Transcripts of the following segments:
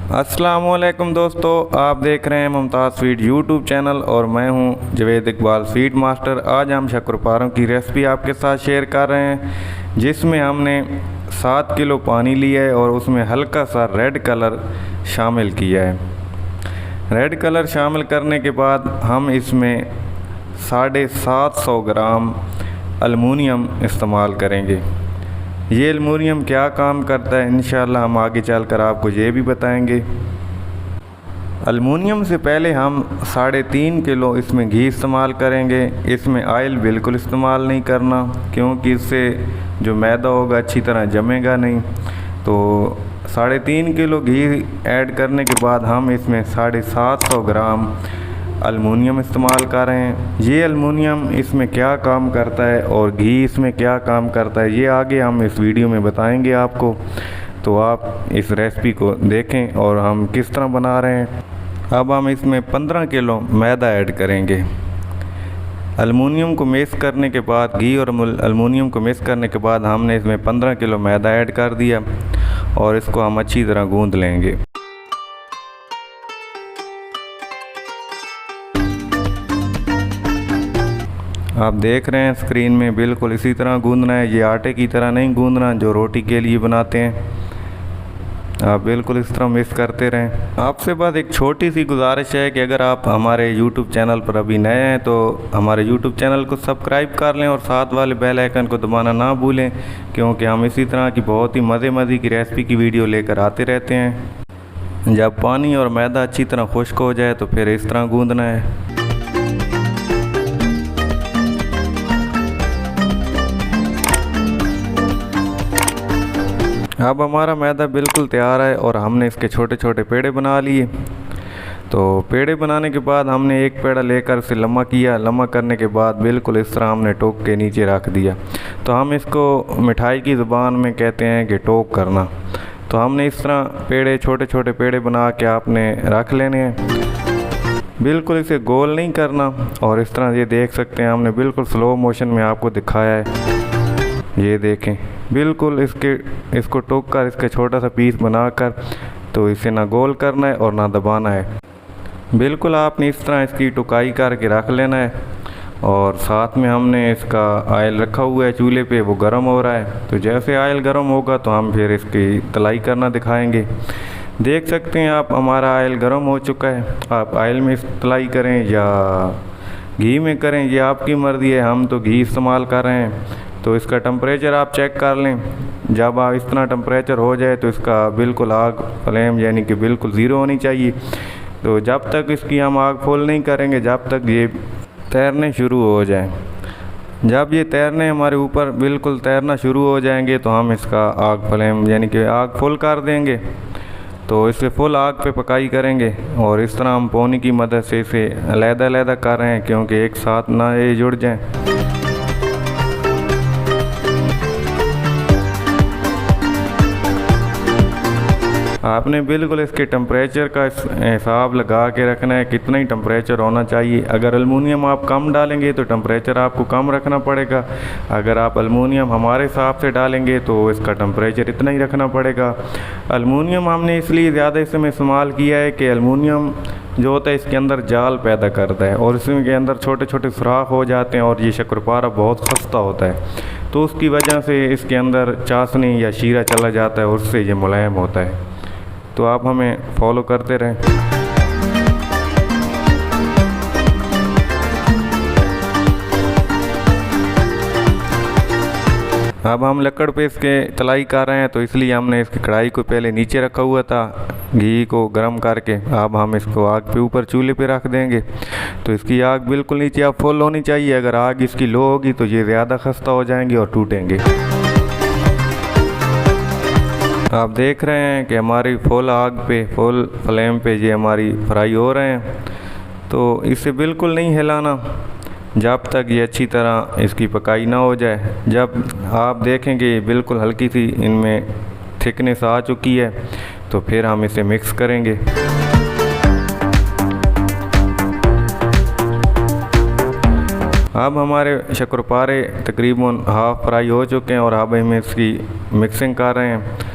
अस्सलामुअलैकुम दोस्तों, आप देख रहे हैं मुमताज़ स्वीट यूट्यूब चैनल और मैं हूं जवेद इकबाल स्वीट मास्टर। आज हम शक्करपारों की रेसिपी आपके साथ शेयर कर रहे हैं, जिसमें हमने 7 किलो पानी लिया है और उसमें हल्का सा रेड कलर शामिल किया है। रेड कलर शामिल करने के बाद हम इसमें 750 ग्राम अलमुनियम इस्तेमाल करेंगे। ये एलुमिनियम क्या काम करता है इंशाल्लाह हम आगे चलकर आपको ये भी बताएंगे। अलमुनियम से पहले हम 3.5 किलो इसमें घी इस्तेमाल करेंगे। इसमें ऑयल बिल्कुल इस्तेमाल नहीं करना, क्योंकि इससे जो मैदा होगा अच्छी तरह जमेगा नहीं। तो 3.5 किलो घी ऐड करने के बाद हम इसमें 750 ग्राम अलमुनियम इस्तेमाल कर रहे हैं। ये अलमुनियम इसमें क्या काम करता है और घी इसमें क्या काम करता है, ये आगे हम इस वीडियो में बताएंगे आपको। तो आप इस रेसिपी को देखें और हम किस तरह बना रहे हैं। अब हम इसमें 15 किलो मैदा ऐड करेंगे। अलमुनियम को मिक्स करने के बाद, घी और अलमुनियम को मिक्स करने के बाद हमने इसमें 15 किलो मैदा ऐड कर दिया और इसको हम अच्छी तरह गूंद लेंगे। आप देख रहे हैं स्क्रीन में, बिल्कुल इसी तरह गूंदना है। ये आटे की तरह नहीं गूंदना जो रोटी के लिए बनाते हैं। आप बिल्कुल इस तरह मिक्स करते रहें। आपसे बस एक छोटी सी गुजारिश है कि अगर आप हमारे YouTube चैनल पर अभी नए हैं तो हमारे YouTube चैनल को सब्सक्राइब कर लें और साथ वाले बेल आइकन को दबाना ना भूलें, क्योंकि हम इसी तरह की बहुत ही मज़े की रेसिपी की वीडियो लेकर आते रहते हैं। जब पानी और मैदा अच्छी तरह खुश्क हो जाए तो फिर इस तरह गूंदना है। अब हमारा मैदा बिल्कुल तैयार है और हमने इसके छोटे छोटे पेड़े बना लिए। तो पेड़े बनाने के बाद हमने एक पेड़ा लेकर उसे लम्बा किया। लम्बा करने के बाद बिल्कुल इस तरह हमने टोक के नीचे रख दिया। तो हम इसको मिठाई की ज़ुबान में कहते हैं कि टोक करना। तो हमने इस तरह पेड़े, छोटे छोटे पेड़े बना के आपने रख लेने हैं। बिल्कुल इसे गोल नहीं करना। और इस तरह ये देख सकते हैं, हमने बिल्कुल स्लो मोशन में आपको दिखाया है। ये देखें, बिल्कुल इसको टोक कर इसका छोटा सा पीस बनाकर, तो इसे ना गोल करना है और ना दबाना है। बिल्कुल आपने इस तरह इसकी टुकाई करके रख लेना है। और साथ में हमने इसका ऑयल रखा हुआ है चूल्हे पे, वो गर्म हो रहा है। तो जैसे ऑयल गर्म होगा तो हम फिर इसकी तलाई करना दिखाएंगे। देख सकते हैं आप, हमारा ऑयल गर्म हो चुका है। आप ऑयल में तलाई करें या घी में करें, ये आपकी मर्ज़ी है। हम तो घी इस्तेमाल कर रहे हैं। तो इसका टेम्परेचर आप चेक कर लें। जब आप इस तरह टेम्परेचर हो जाए तो इसका बिल्कुल आग फ्लेम यानी कि बिल्कुल ज़ीरो होनी चाहिए। तो जब तक इसकी हम आग फुल नहीं करेंगे, जब तक ये तैरने शुरू हो जाए। जब ये तैरने हमारे ऊपर बिल्कुल तैरना शुरू हो जाएंगे तो हम इसका आग फ्लेम यानी कि आग फुल कर देंगे। तो इसे फुल आग पे पकाई करेंगे। और इस तरह हम पौनी की मदद से इसे अलग-अलग कर रहे हैं, क्योंकि एक साथ ना ये जुड़ जाएँ। आपने बिल्कुल इसके टेम्परेचर का हिसाब लगा के रखना है, कितना ही टेम्परेचर होना चाहिए। अगर अलमुनियम आप कम डालेंगे तो टेम्परेचर आपको कम रखना पड़ेगा। अगर आप अलमुनियम हमारे हिसाब से डालेंगे तो इसका टेम्परेचर इतना ही रखना पड़ेगा। अलमुनियम हमने इसलिए ज़्यादा इसमें इस्तेमाल किया है कि अलमुनियम जो होता है इसके अंदर जाल पैदा करता है और इसके अंदर छोटे छोटे सुराख हो जाते हैं और ये शक्करपारा बहुत खस्ता होता है। तो उसकी वजह से इसके अंदर चाशनी या शीरा चला जाता है और उससे ये मुलायम होता है। तो आप हमें फॉलो करते रहें। अब हम लकड़ पे इसके तलाई कर रहे हैं, तो इसलिए हमने इसकी कढ़ाई को पहले नीचे रखा हुआ था घी को गर्म करके। अब हम इसको आग पे ऊपर चूल्हे पे रख देंगे। तो इसकी आग बिल्कुल नीचे अब फुल होनी चाहिए। अगर आग इसकी लो होगी तो ये ज़्यादा खस्ता हो जाएंगे और टूटेंगे। आप देख रहे हैं कि हमारी फुल आग पे, फुल फ्लेम पे ये हमारी फ्राई हो रहे हैं। तो इसे बिल्कुल नहीं हिलाना जब तक ये अच्छी तरह इसकी पकाई ना हो जाए। जब आप देखेंगे बिल्कुल हल्की सी इनमें थिकनेस आ चुकी है तो फिर हम इसे मिक्स करेंगे। अब हमारे शक्करपारे तकरीबन हाफ़ फ्राई हो चुके हैं और अब हम इसकी मिक्सिंग कर रहे हैं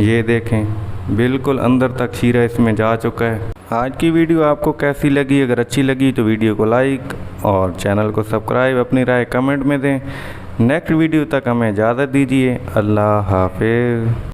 ये देखें बिल्कुल अंदर तक शीरा इसमें जा चुका है। आज की वीडियो आपको कैसी लगी? अगर अच्छी लगी तो वीडियो को लाइक और चैनल को सब्सक्राइब, अपनी राय कमेंट में दें। नेक्स्ट वीडियो तक हमें इजाज़त दीजिए। अल्लाह हाफिज़।